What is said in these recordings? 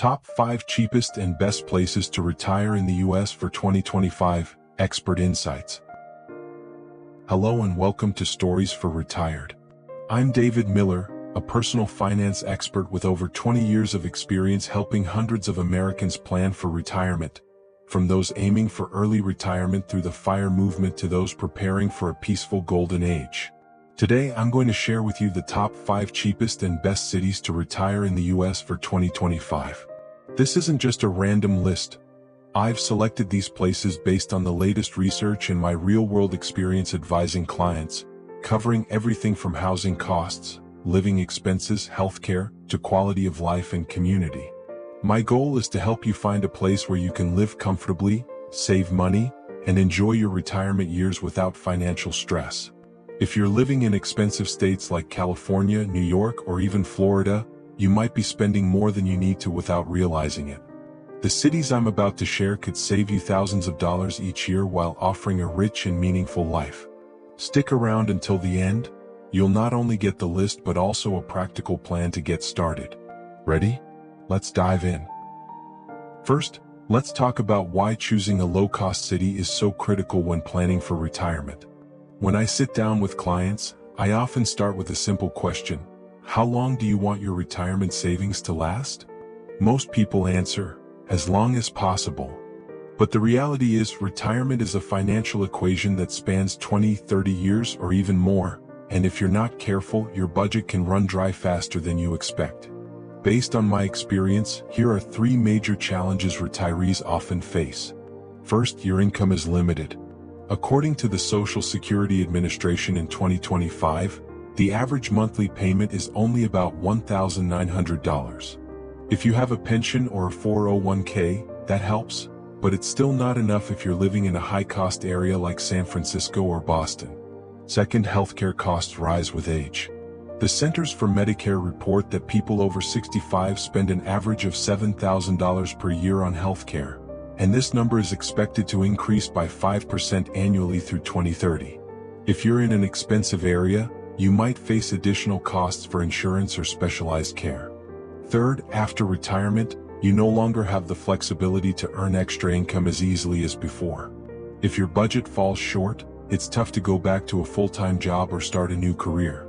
Top 5 Cheapest and Best Places to Retire in the U.S. for 2025, Expert Insights. Hello and welcome to Stories for Retired. I'm David Miller, a personal finance expert with over 20 years of experience helping hundreds of Americans plan for retirement, from those aiming for early retirement through the FIRE movement to those preparing for a peaceful golden age. Today I'm going to share with you the top 5 cheapest and best cities to retire in the U.S. for 2025. This isn't just a random list. I've selected these places based on the latest research and my real-world experience advising clients, covering everything from housing costs, living expenses, healthcare, to quality of life and community. My goal is to help you find a place where you can live comfortably, save money, and enjoy your retirement years without financial stress. If you're living in expensive states like California, New York, or even Florida, you might be spending more than you need to without realizing it. The cities I'm about to share could save you thousands of dollars each year while offering a rich and meaningful life. Stick around until the end. You'll not only get the list but also a practical plan to get started. Ready? Let's dive in. First, let's talk about why choosing a low-cost city is so critical when planning for retirement. When I sit down with clients, I often start with a simple question: how long do you want your retirement savings to last? Most people answer, as long as possible. But the reality is, retirement is a financial equation that spans 20, 30 years or even more, and if you're not careful, your budget can run dry faster than you expect. Based on my experience, here are 3 major challenges retirees often face. First, your income is limited. According to the Social Security Administration in 2025, the average monthly payment is only about $1,900. If you have a pension or a 401k, that helps, but it's still not enough if you're living in a high-cost area like San Francisco or Boston. Second, healthcare costs rise with age. The Centers for Medicare report that people over 65 spend an average of $7,000 per year on healthcare, and this number is expected to increase by 5% annually through 2030. If you're in an expensive area, you might face additional costs for insurance or specialized care. Third, after retirement, you no longer have the flexibility to earn extra income as easily as before. If your budget falls short, it's tough to go back to a full-time job or start a new career.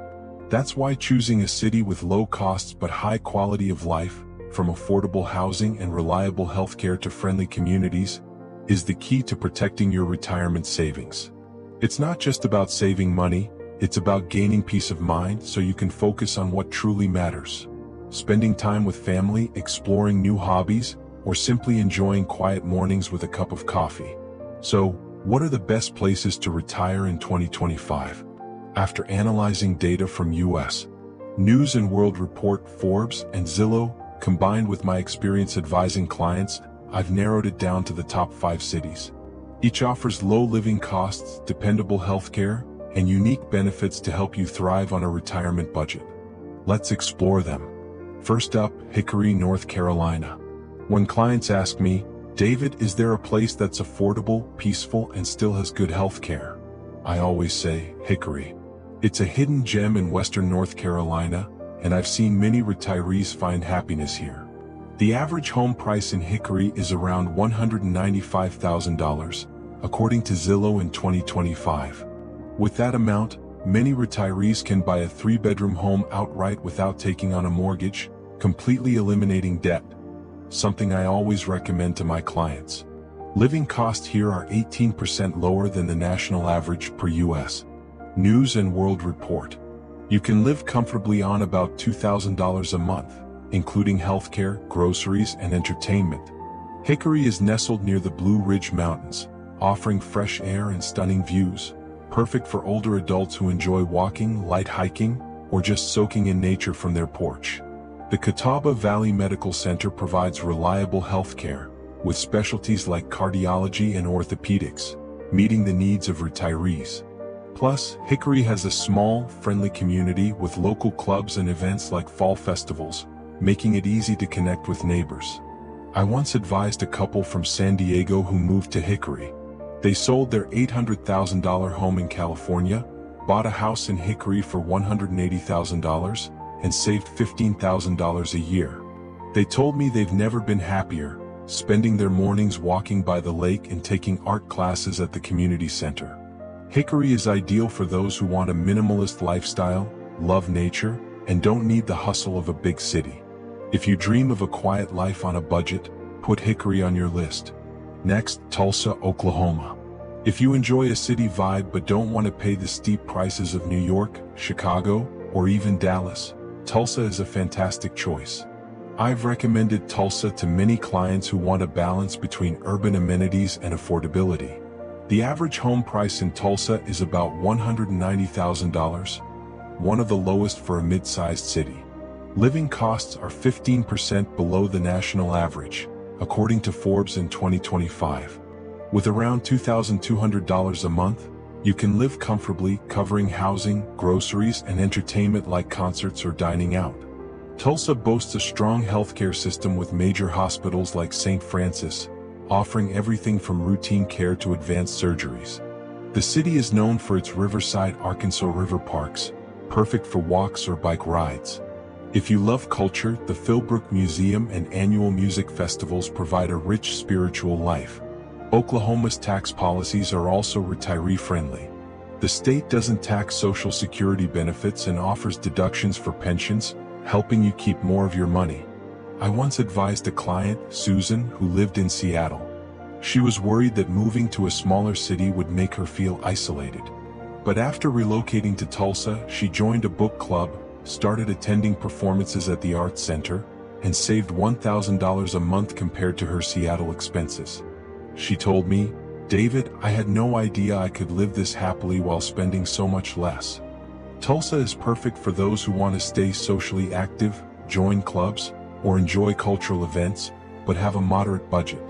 That's why choosing a city with low costs but high quality of life, from affordable housing and reliable healthcare to friendly communities, is the key to protecting your retirement savings. It's not just about saving money, it's about gaining peace of mind so you can focus on what truly matters. Spending time with family, exploring new hobbies, or simply enjoying quiet mornings with a cup of coffee. So, what are the best places to retire in 2025? After analyzing data from U.S. News & World Report, Forbes, and Zillow, combined with my experience advising clients, I've narrowed it down to the top 5 cities. Each offers low living costs, dependable healthcare, and unique benefits to help you thrive on a retirement budget. Let's explore them. First up, Hickory, North Carolina. When clients ask me, "David, is there a place that's affordable, peaceful, and still has good healthcare?" I always say, Hickory. It's a hidden gem in western North Carolina, and I've seen many retirees find happiness here. The average home price in Hickory is around $195,000, according to Zillow in 2025. With that amount, many retirees can buy a 3-bedroom home outright without taking on a mortgage, completely eliminating debt. Something I always recommend to my clients. Living costs here are 18% lower than the national average per U.S. News & World Report. You can live comfortably on about $2,000 a month, including healthcare, groceries, and entertainment. Hickory is nestled near the Blue Ridge Mountains, offering fresh air and stunning views, perfect for older adults who enjoy walking, light hiking, or just soaking in nature from their porch. The Catawba Valley Medical Center provides reliable healthcare, with specialties like cardiology and orthopedics, meeting the needs of retirees. Plus, Hickory has a small, friendly community with local clubs and events like fall festivals, making it easy to connect with neighbors. I once advised a couple from San Diego who moved to Hickory. They sold their $800,000 home in California, bought a house in Hickory for $180,000, and saved $15,000 a year. They told me they've never been happier, spending their mornings walking by the lake and taking art classes at the community center. Hickory is ideal for those who want a minimalist lifestyle, love nature, and don't need the hustle of a big city. If you dream of a quiet life on a budget, put Hickory on your list. Next, Tulsa, Oklahoma. If you enjoy a city vibe but don't want to pay the steep prices of New York, Chicago, or even Dallas, Tulsa is a fantastic choice. I've recommended Tulsa to many clients who want a balance between urban amenities and affordability. The average home price in Tulsa is about $190,000, one of the lowest for a mid-sized city. Living costs are 15% below the national average, according to Forbes in 2025. With around $2,200 a month, you can live comfortably, covering housing, groceries, and entertainment like concerts or dining out. Tulsa boasts a strong healthcare system with major hospitals like St. Francis, offering everything from routine care to advanced surgeries. The city is known for its Riverside, Arkansas river parks, perfect for walks or bike rides. If you love culture, the Philbrook Museum and annual music festivals provide a rich spiritual life. Oklahoma's tax policies are also retiree-friendly. The state doesn't tax Social Security benefits and offers deductions for pensions, helping you keep more of your money. I once advised a client, Susan, who lived in Seattle. She was worried that moving to a smaller city would make her feel isolated. But after relocating to Tulsa, she joined a book club, started attending performances at the Arts Center, and saved $1,000 a month compared to her Seattle expenses. She told me, "David, I had no idea I could live this happily while spending so much less." Tulsa is perfect for those who want to stay socially active, join clubs, or enjoy cultural events, but have a moderate budget.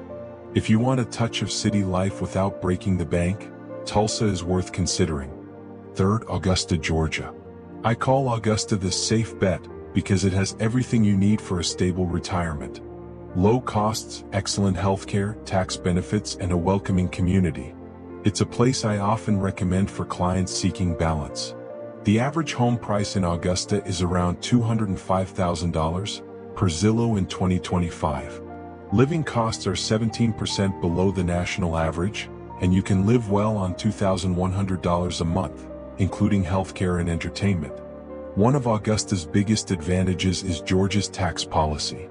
If you want a touch of city life without breaking the bank, Tulsa is worth considering. Third, Augusta, Georgia. I call Augusta the safe bet because it has everything you need for a stable retirement. Low costs, excellent healthcare, tax benefits, and a welcoming community. It's a place I often recommend for clients seeking balance. The average home price in Augusta is around $205,000 per Zillow in 2025. Living costs are 17% below the national average, and you can live well on $2,100 a month, including healthcare and entertainment. One of Augusta's biggest advantages is Georgia's tax policy.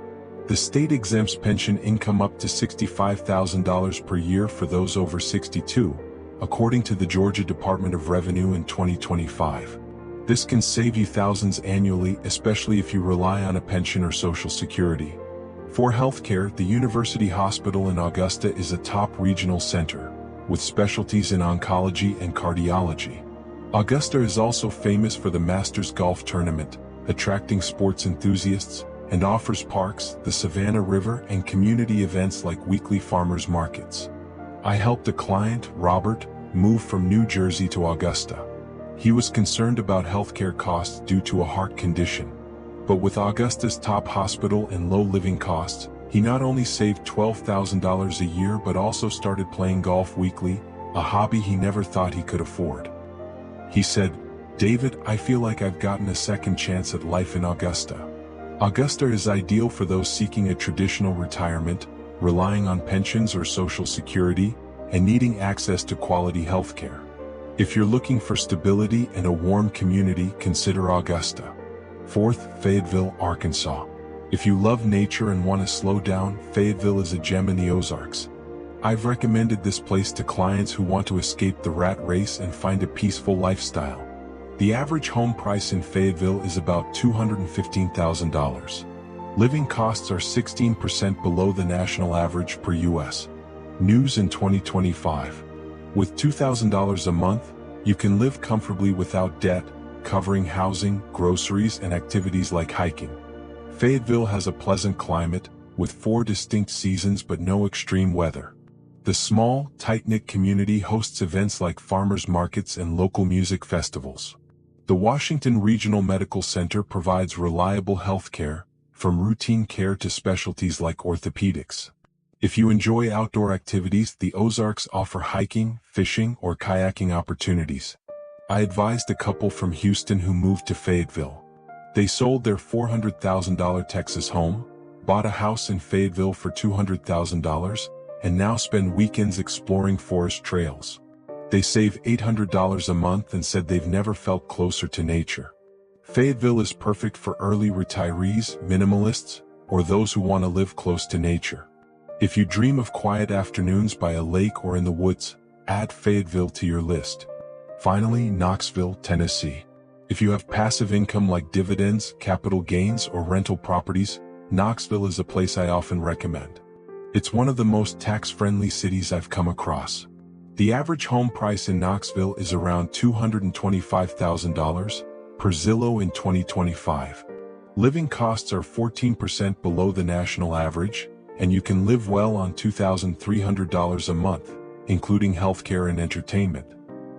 The state exempts pension income up to $65,000 per year for those over 62, according to the Georgia Department of Revenue in 2025. This can save you thousands annually, especially if you rely on a pension or Social Security. For healthcare, the University Hospital in Augusta is a top regional center, with specialties in oncology and cardiology. Augusta is also famous for the Masters Golf Tournament, attracting sports enthusiasts, and offers parks, the Savannah River, and community events like weekly farmers markets. I helped a client, Robert, move from New Jersey to Augusta. He was concerned about healthcare costs due to a heart condition. But with Augusta's top hospital and low living costs, he not only saved $12,000 a year but also started playing golf weekly, a hobby he never thought he could afford. He said, "David, I feel like I've gotten a second chance at life in Augusta." Augusta is ideal for those seeking a traditional retirement, relying on pensions or Social Security, and needing access to quality healthcare. If you're looking for stability and a warm community, consider Augusta. Fourth, Fayetteville, Arkansas. If you love nature and want to slow down, Fayetteville is a gem in the Ozarks. I've recommended this place to clients who want to escape the rat race and find a peaceful lifestyle. The average home price in Fayetteville is about $215,000. Living costs are 16% below the national average per U.S. News in 2025. With $2,000 a month, you can live comfortably without debt, covering housing, groceries, and activities like hiking. Fayetteville has a pleasant climate, with 4 distinct seasons but no extreme weather. The small, tight-knit community hosts events like farmers markets and local music festivals. The Washington Regional Medical Center provides reliable health care, from routine care to specialties like orthopedics. If you enjoy outdoor activities, the Ozarks offer hiking, fishing, or kayaking opportunities. I advised a couple from Houston who moved to Fayetteville. They sold their $400,000 Texas home, bought a house in Fayetteville for $200,000, and now spend weekends exploring forest trails. They save $800 a month and said they've never felt closer to nature. Fayetteville is perfect for early retirees, minimalists, or those who want to live close to nature. If you dream of quiet afternoons by a lake or in the woods, add Fayetteville to your list. Finally, Knoxville, Tennessee. If you have passive income like dividends, capital gains, or rental properties, Knoxville is a place I often recommend. It's one of the most tax-friendly cities I've come across. The average home price in Knoxville is around $225,000 per Zillow in 2025. Living costs are 14% below the national average, and you can live well on $2,300 a month, including healthcare and entertainment.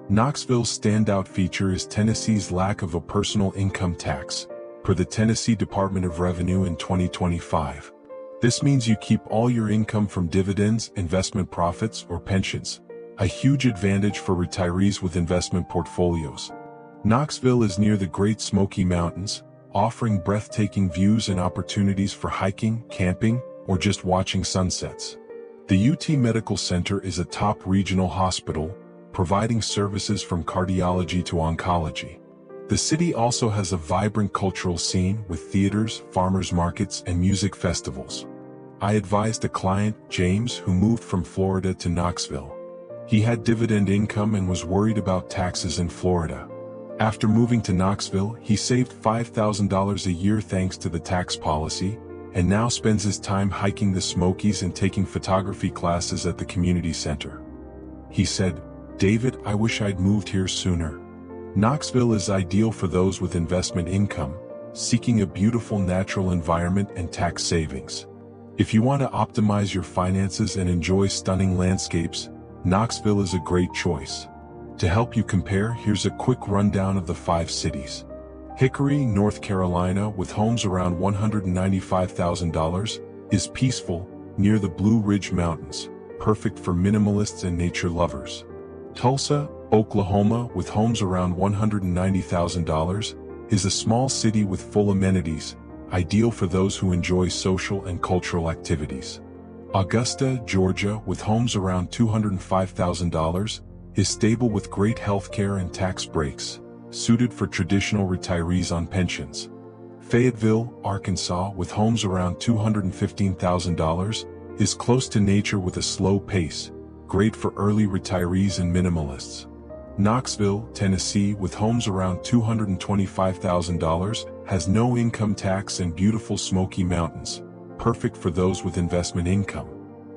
Knoxville's standout feature is Tennessee's lack of a personal income tax, per the Tennessee Department of Revenue in 2025. This means you keep all your income from dividends, investment profits, or pensions, a huge advantage for retirees with investment portfolios. Knoxville is near the Great Smoky Mountains, offering breathtaking views and opportunities for hiking, camping, or just watching sunsets. The UT Medical Center is a top regional hospital, providing services from cardiology to oncology. The city also has a vibrant cultural scene with theaters, farmers markets, and music festivals. I advised a client, James, who moved from Florida to Knoxville. He had dividend income and was worried about taxes in Florida. After moving to Knoxville, he saved $5,000 a year thanks to the tax policy, and now spends his time hiking the Smokies and taking photography classes at the community center. He said, "David, I wish I'd moved here sooner." Knoxville is ideal for those with investment income, seeking a beautiful natural environment and tax savings. If you want to optimize your finances and enjoy stunning landscapes, Knoxville is a great choice. To help you compare, here's a quick rundown of the 5 cities. Hickory, North Carolina, with homes around $195,000, is peaceful, near the Blue Ridge Mountains, perfect for minimalists and nature lovers. Tulsa, Oklahoma, with homes around $190,000, is a small city with full amenities, ideal for those who enjoy social and cultural activities. Augusta, Georgia, with homes around $205,000, is stable with great healthcare and tax breaks, suited for traditional retirees on pensions. Fayetteville, Arkansas, with homes around $215,000, is close to nature with a slow pace, great for early retirees and minimalists. Knoxville, Tennessee, with homes around $225,000, has no income tax and beautiful Smoky Mountains, perfect for those with investment income.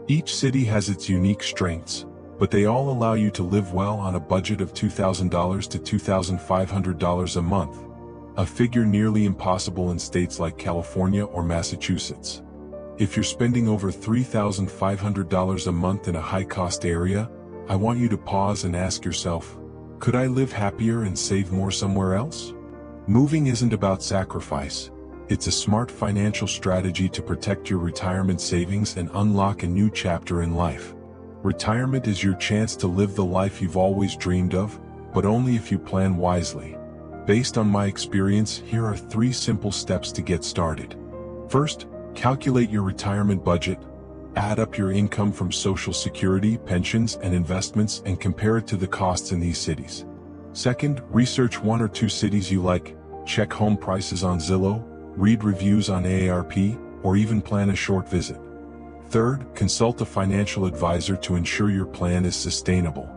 Each city has its unique strengths, but they all allow you to live well on a budget of $2,000 to $2,500 a month, a figure nearly impossible in states like California or Massachusetts. If you're spending over $3,500 a month in a high-cost area, I want you to pause and ask yourself, could I live happier and save more somewhere else? Moving isn't about sacrifice. It's a smart financial strategy to protect your retirement savings and unlock a new chapter in life. Retirement is your chance to live the life you've always dreamed of, but only if you plan wisely. Based on my experience, here are 3 simple steps to get started. First, calculate your retirement budget. Add up your income from Social Security, pensions, and investments and compare it to the costs in these cities. Second, research 1 or 2 cities you like, check home prices on Zillow, read reviews on AARP, or even plan a short visit. Third, consult a financial advisor to ensure your plan is sustainable.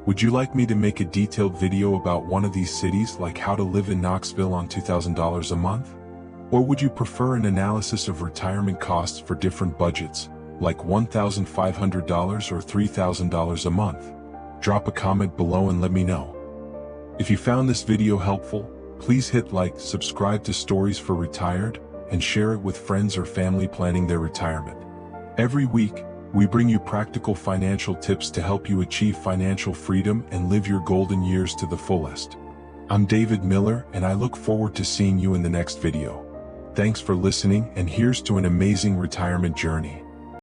Would you like me to make a detailed video about one of these cities, like how to live in Knoxville on $2,000 a month? Or would you prefer an analysis of retirement costs for different budgets, like $1,500 or $3,000 a month? Drop a comment below and let me know. If you found this video helpful, please hit like, subscribe to Stories for Retired, and share it with friends or family planning their retirement. Every week, we bring you practical financial tips to help you achieve financial freedom and live your golden years to the fullest. I'm David Miller, and I look forward to seeing you in the next video. Thanks for listening, and here's to an amazing retirement journey.